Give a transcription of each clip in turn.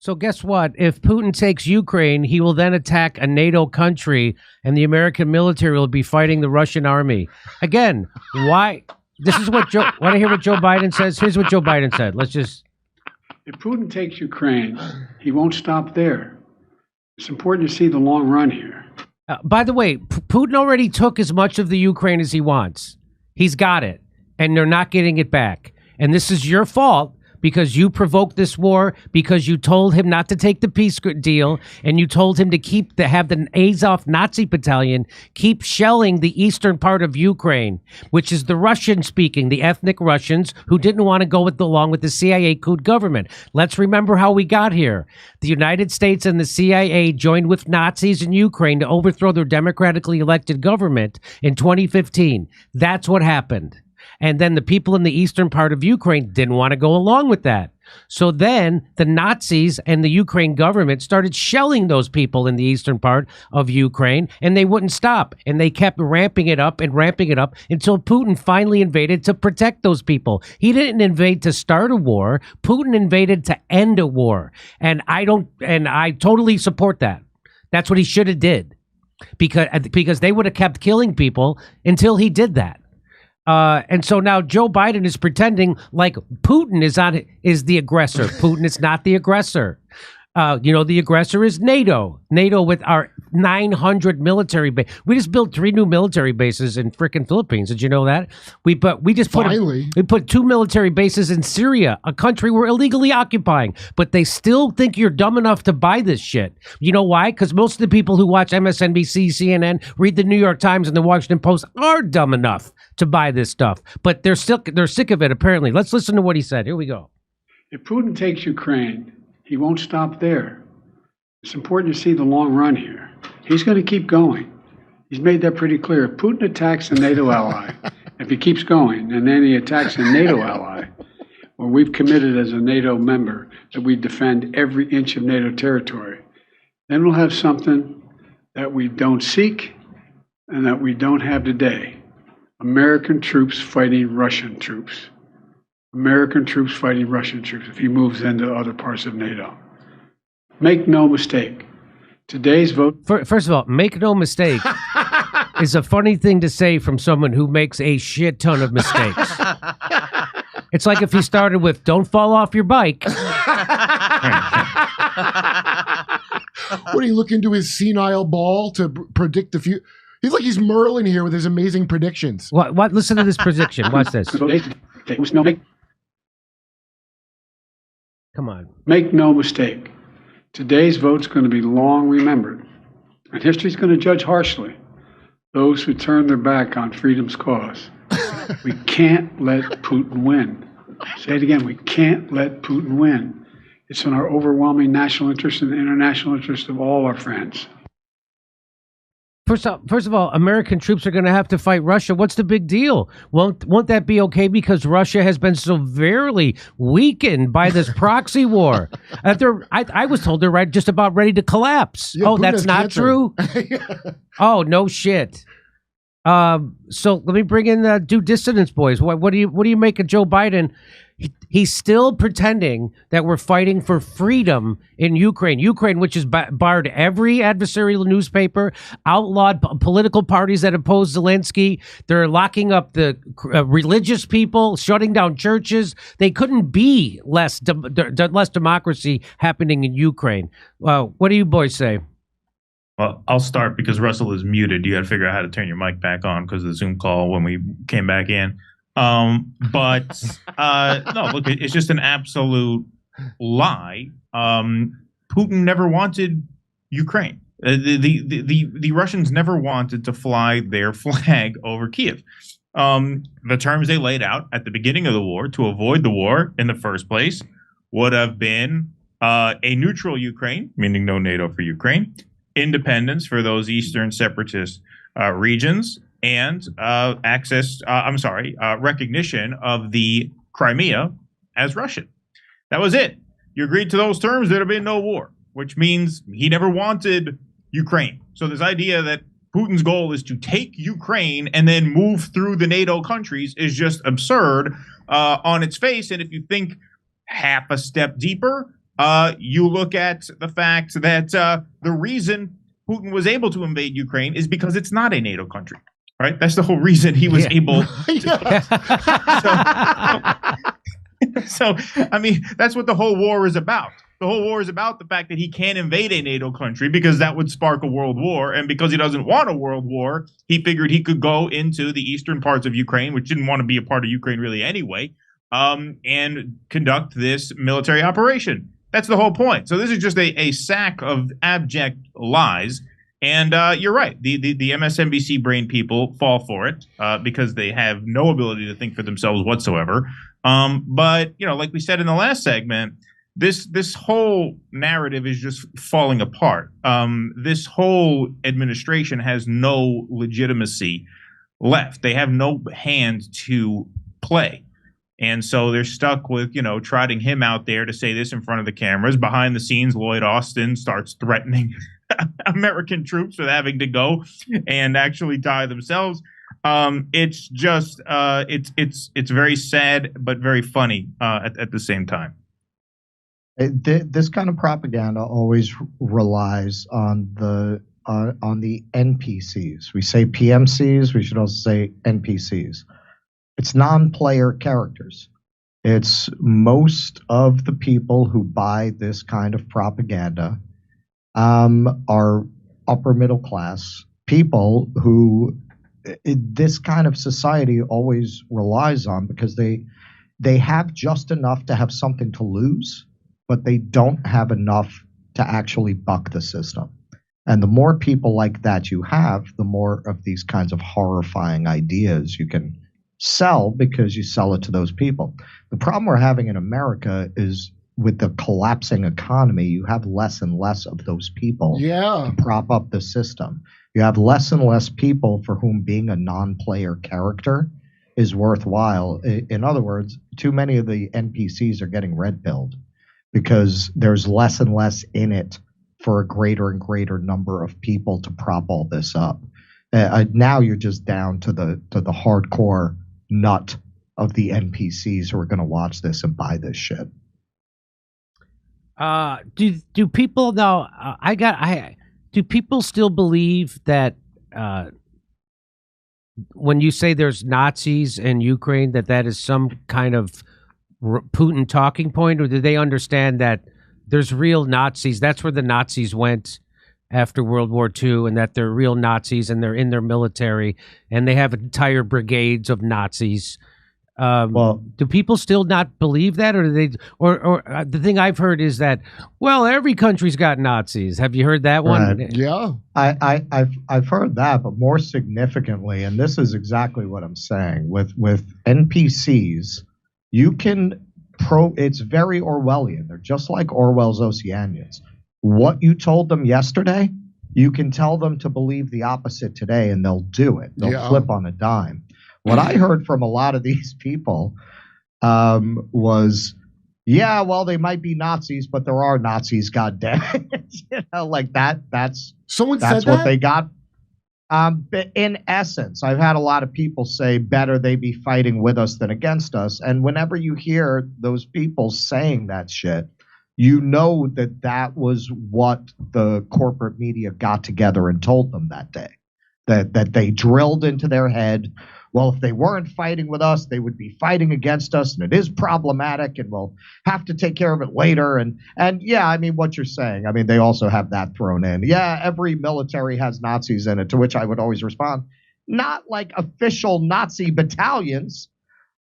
So guess what? If Putin takes Ukraine, he will then attack a NATO country, and the American military will be fighting the Russian army. Again, why? This is what Joe. Want to hear what Joe Biden says? Here's what Joe Biden said. Let's just. If Putin takes Ukraine, he won't stop there. It's important to see the long run here. By the way, Putin already took as much of the Ukraine as he wants. He's got it, and they're not getting it back. And this is your fault because you provoked this war, because you told him not to take the peace deal, and you told him to have the Azov Nazi battalion keep shelling the eastern part of Ukraine, which is the Russian-speaking, the ethnic Russians who didn't want to go along with the CIA coup government. Let's remember how we got here. The United States and the CIA joined with Nazis in Ukraine to overthrow their democratically elected government in 2015. That's what happened. And then the people in the eastern part of Ukraine didn't want to go along with that. So then the Nazis and the Ukraine government started shelling those people in the eastern part of Ukraine, and they wouldn't stop. And they kept ramping it up until Putin finally invaded to protect those people. He didn't invade to start a war. Putin invaded to end a war. And I totally support that. That's what he should have did, because they would have kept killing people until he did that. And so now Joe Biden is pretending like Putin is the aggressor. Putin is not the aggressor. The aggressor is NATO. NATO with our 900 military base. We just built 3 new military bases in frickin' Philippines. Did you know that? We put 2 military bases in Syria, a country we're illegally occupying. But they still think you're dumb enough to buy this shit. You know why? Because most of the people who watch MSNBC, CNN, read the New York Times and the Washington Post are dumb enough to buy this stuff. But they're sick of it, apparently. Let's listen to what he said. Here we go. If Putin takes Ukraine, he won't stop there. It's important to see the long run here. He's going to keep going. He's made that pretty clear. If Putin attacks a NATO ally, if he keeps going, and then he attacks a NATO ally, where we've committed as a NATO member that we defend every inch of NATO territory, then we'll have something that we don't seek and that we don't have today. American troops fighting Russian troops. American troops fighting Russian troops if he moves into other parts of NATO. Make no mistake. Today's vote... First of all, make no mistake is a funny thing to say from someone who makes a shit ton of mistakes. It's like if he started with, don't fall off your bike. What are you looking to his senile ball to predict the future? He's like he's Merlin here with his amazing predictions. What? Listen to this prediction. Watch this. Come on. Make no mistake. Today's vote's going to be long remembered, and history's going to judge harshly those who turn their back on freedom's cause. We can't let Putin win. Say it again. We can't let Putin win. It's in our overwhelming national interest and the international interest of all our friends. First of all, American troops are going to have to fight Russia. What's the big deal? Won't that be okay? Because Russia has been severely weakened by this proxy war. I was told they're just about ready to collapse. Yeah, oh, Putin that's not cancer. true? Oh, no shit. So let me bring in the due dissidence boys. What do you make of Joe Biden? He's still pretending that we're fighting for freedom in Ukraine. Ukraine, which has barred every adversarial newspaper, outlawed political parties that oppose Zelenskyy. They're locking up the religious people, shutting down churches. They couldn't be less democracy happening in Ukraine. What do you boys say? Well, I'll start because Russell is muted. You got to figure out how to turn your mic back on because of the Zoom call when we came back in. No, look, it's just an absolute lie. Putin never wanted Ukraine. The Russians never wanted to fly their flag over Kiev. The terms they laid out at the beginning of the war to avoid the war in the first place would have been a neutral Ukraine, meaning no NATO for Ukraine, independence for those eastern separatist regions, and recognition of the Crimea as Russian. That was it. You agreed to those terms, there'd have been no war, which means he never wanted Ukraine. So this idea that Putin's goal is to take Ukraine and then move through the NATO countries is just absurd on its face. And if you think half a step deeper, You look at the fact that the reason Putin was able to invade Ukraine is because it's not a NATO country, right? That's the whole reason he was able So, I mean, that's what the whole war is about. The whole war is about the fact that he can't invade a NATO country because that would spark a world war. And because he doesn't want a world war, he figured he could go into the eastern parts of Ukraine, which didn't want to be a part of Ukraine really anyway, and conduct this military operation. That's the whole point. So this is just a sack of abject lies. And you're right. The MSNBC brain people fall for it because they have no ability to think for themselves whatsoever. But, you know, like we said in the last segment, this whole narrative is just falling apart. This whole administration has no legitimacy left. They have no hand to play. And so they're stuck with, you know, trotting him out there to say this in front of the cameras. Behind the scenes, Lloyd Austin starts threatening American troops with having to go and actually die themselves. It's just it's very sad, but very funny at the same time. This kind of propaganda always relies on the NPCs. We say PMCs. We should also say NPCs. It's non-player characters. It's most of the people who buy this kind of propaganda are upper middle class people who this kind of society always relies on because they have just enough to have something to lose, but they don't have enough to actually buck the system. And the more people like that you have, the more of these kinds of horrifying ideas you can sell because you sell it to those people. The problem we're having in America is with the collapsing economy, you have less and less of those people to prop up the system. You have less and less people for whom being a non-player character is worthwhile. In other words, too many of the NPCs are getting red-pilled because there's less and less in it for a greater and greater number of people to prop all this up. Now you're just down to the hardcore nut of the NPCs who are going to watch this and buy this shit. Do people though? Do people still believe that when you say there's Nazis in Ukraine, that is some kind of Putin talking point, or do they understand that there's real Nazis? That's where the Nazis went after World War II, and that they're real Nazis and they're in their military and they have entire brigades of Nazis. Well, do people still not believe that, or do they? Or the thing I've heard is that, well, every country's got Nazis. Have you heard that one? Right. Yeah, I've heard that, but more significantly, and this is exactly what I'm saying with NPCs, you can it's very Orwellian. They're just like Orwell's Oceanians. What you told them yesterday, you can tell them to believe the opposite today, and they'll do it. They'll flip on a dime. What I heard from a lot of these people was, yeah, well, they might be Nazis, but there are Nazis, goddamn it. You know, like that's that's what they got. But in essence, I've had a lot of people say, better they be fighting with us than against us. And whenever you hear those people saying that shit, you know that was what the corporate media got together and told them that day. That they drilled into their head, well, if they weren't fighting with us, they would be fighting against us, and it is problematic, and we'll have to take care of it later. And yeah, I mean, what you're saying, I mean, they also have that thrown in. Yeah, every military has Nazis in it, to which I would always respond, not like official Nazi battalions.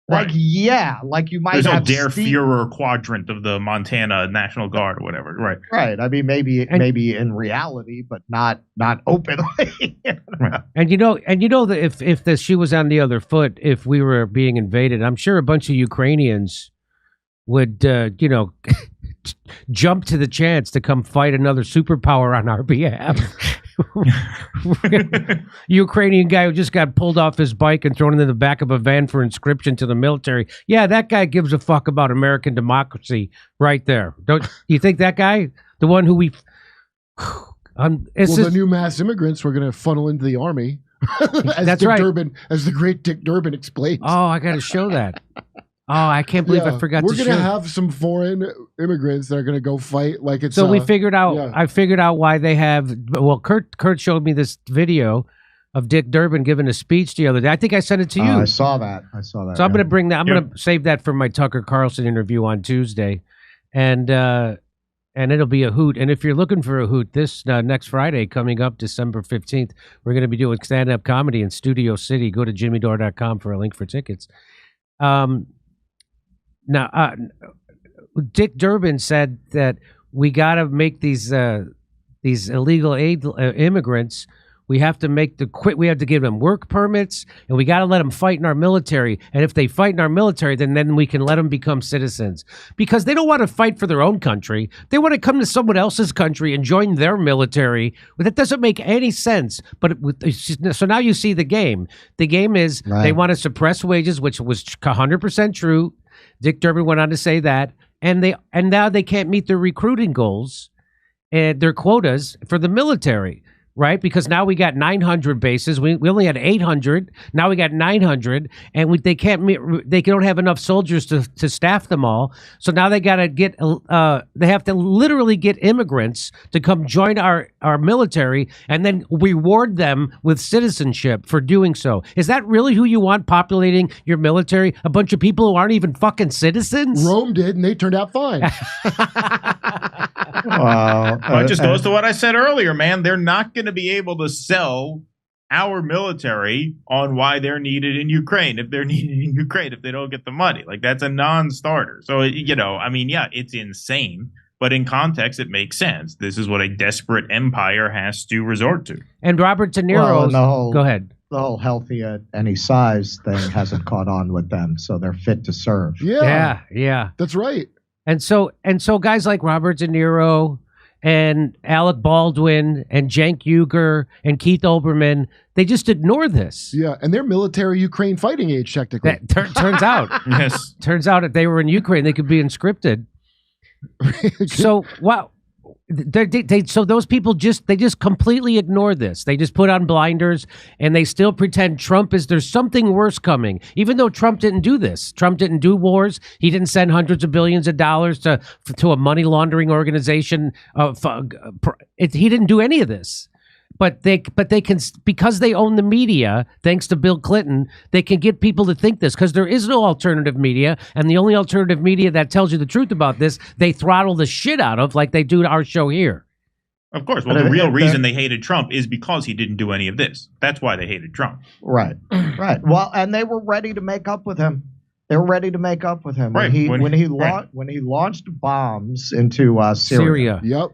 Like, yeah, like you might have Der Führer quadrant of the Montana National Guard or whatever. Right. Right. I mean, maybe in reality, but not openly. Right. And you know that if the shoe was on the other foot, if we were being invaded, I'm sure a bunch of Ukrainians would, jump to the chance to come fight another superpower on our behalf. Ukrainian guy who just got pulled off his bike and thrown into the back of a van for inscription to the military. Yeah, that guy gives a fuck about American democracy right there. Don't you think that guy, the one who we the new mass immigrants we're going to funnel into the army. That's right. As the great Dick Durbin explains. Oh, I got to show that. I can't believe I forgot We're to gonna share. have some foreign immigrants that are gonna go fight like it's. So we figured out. yeah. I figured out why they have. Well, Kurt showed me this video of Dick Durbin giving a speech the other day. I think I sent it to you. I saw that. So I'm going to bring that. I'm Yep. going to save that for my Tucker Carlson interview on Tuesday, and it'll be a hoot. And if you're looking for a hoot, this next Friday coming up, December 15th, we're going to be doing stand-up comedy in Studio City. Go to jimmydore.com for a link for tickets. Now, Dick Durbin said that we got to make these illegal immigrants. We have to make we have to give them work permits, and we got to let them fight in our military. And if they fight in our military, then we can let them become citizens, because they don't want to fight for their own country. They want to come to someone else's country and join their military. Well, that doesn't make any sense. But so now you see the game. The game is they want to suppress wages, which was 100% true. Dick Durbin went on to say that, and now they can't meet their recruiting goals and their quotas for the military. Right, because now we got 900 bases. We only had 800. Now we got 900, and they can't meet. They don't have enough soldiers to staff them all. So now they got to get. They have to literally get immigrants to come join our military, and then reward them with citizenship for doing so. Is that really who you want populating your military? A bunch of people who aren't even fucking citizens? Rome did, and they turned out fine. Well, it just goes to what I said earlier, man. They're not going to be able to sell our military on why they're needed in Ukraine if they're needed in Ukraine if they don't get the money. Like, that's a non-starter. So, I mean, yeah, it's insane, but in context, it makes sense. This is what a desperate empire has to resort to. And Robert De Niro. Go ahead. The whole healthy at any size thing hasn't caught on with them, so they're fit to serve. Yeah. That's right. And so guys like Robert De Niro and Alec Baldwin and Cenk Uygur and Keith Olbermann, they just ignore this. Yeah, and they're military Ukraine fighting age, technically. That turns out. Yes. Turns out if they were in Ukraine, they could be conscripted. So, wow. So those people just completely ignore this. They just put on blinders, and they still pretend there's something worse coming, even though Trump didn't do this. Trump didn't do wars. He didn't send hundreds of billions of dollars to a money laundering organization. He didn't do any of this. But they can, because they own the media, thanks to Bill Clinton, they can get people to think this, because there is no alternative media, and the only alternative media that tells you the truth about this, they throttle the shit out of, like they do to our show here. Of course. Well, the real reason they hated Trump is because he didn't do any of this. That's why they hated Trump. Right. Well, and they were ready to make up with him. Right. When he launched bombs into Syria. Yep.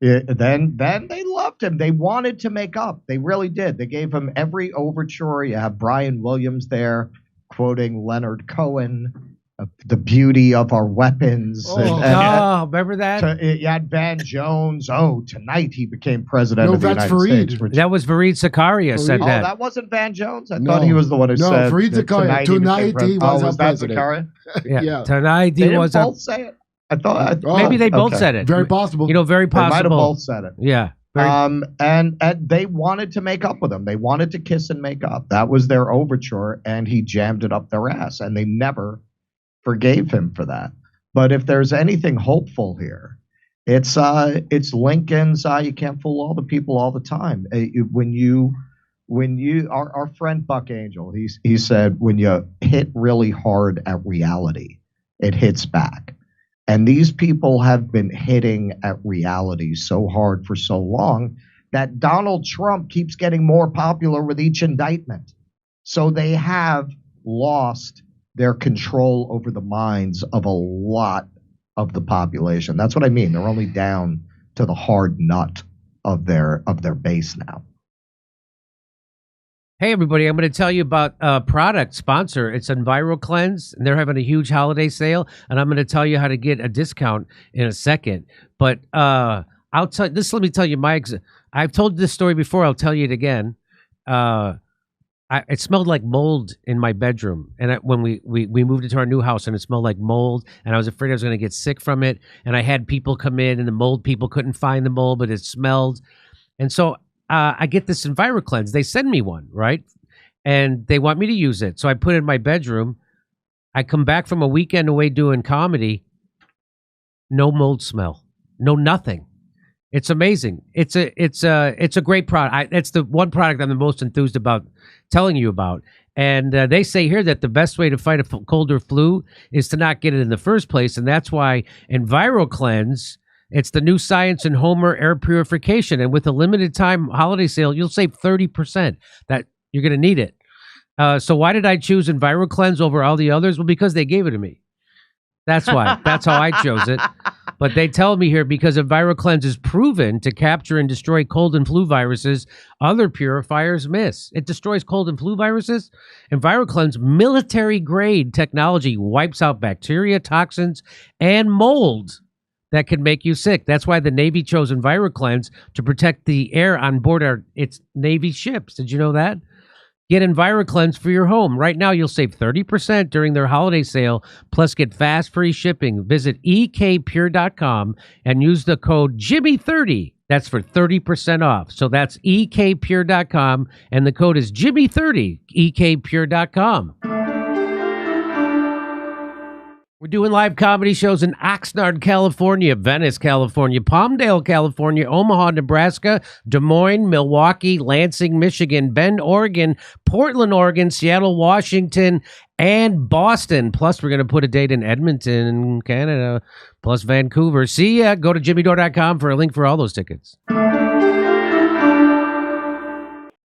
Then they loved him. They wanted to make up. They really did. They gave him every overture. You have Brian Williams there quoting Leonard Cohen, the beauty of our weapons. Remember that? You had Van Jones. Tonight he became president of the United States. That was Fareed Zakaria said that. Oh, that wasn't Van Jones? I thought he was the one who said Fareed Zakaria. Tonight he was our president. Zakaria? Yeah. Tonight he was both say it. I thought maybe they both said it. Very possible. Very possible. They might have both said it. Yeah. And they wanted to make up with him. They wanted to kiss and make up. That was their overture, and he jammed it up their ass, and they never forgave him for that. But if there's anything hopeful here, it's Lincoln's. You can't fool all the people all the time. Our friend Buck Angel, he said, when you hit really hard at reality, it hits back. And these people have been hitting at reality so hard for so long that Donald Trump keeps getting more popular with each indictment. So they have lost their control over the minds of a lot of the population. That's what I mean. They're only down to the hard nut of their base now. Hey, everybody, I'm going to tell you about a product sponsor. It's Enviro Cleanse, and they're having a huge holiday sale, and I'm going to tell you how to get a discount in a second. But let me tell you I've told this story before. I'll tell you it again. It smelled like mold in my bedroom, and when we moved into our new house, and it smelled like mold, and I was afraid I was going to get sick from it. And I had people come in, and the mold people couldn't find the mold, but it smelled. And so I get this EnviroCleanse. They send me one, right? And they want me to use it. So I put it in my bedroom. I come back from a weekend away doing comedy, no mold smell, no nothing. It's amazing. It's a great product. It's the one product I'm the most enthused about telling you about. And they say here that the best way to fight a cold or flu is to not get it in the first place, and that's why EnviroCleanse. It's the new Science and Homer air purification, and with a limited time holiday sale, you'll save 30%. That you're going to need it. So why did I choose EnviroCleanse over all the others? Well, because they gave it to me. That's why. That's how I chose it. But they tell me here because EnviroCleanse is proven to capture and destroy cold and flu viruses other purifiers miss. It destroys cold and flu viruses. EnviroCleanse military-grade technology wipes out bacteria, toxins, and mold that can make you sick. That's why the Navy chose EnviroCleanse to protect the air on board its Navy ships. Did you know that? Get EnviroCleanse for your home. Right now, you'll save 30% during their holiday sale, plus get fast free shipping. Visit ekpure.com and use the code Jimmy30. That's for 30% off. So that's ekpure.com, and the code is Jimmy30, ekpure.com. We're doing live comedy shows in Oxnard, California, Venice, California, Palmdale, California, Omaha, Nebraska, Des Moines, Milwaukee, Lansing, Michigan, Bend, Oregon, Portland, Oregon, Seattle, Washington, and Boston. Plus, we're going to put a date in Edmonton, Canada, plus Vancouver. See ya. Go to jimmydore.com for a link for all those tickets.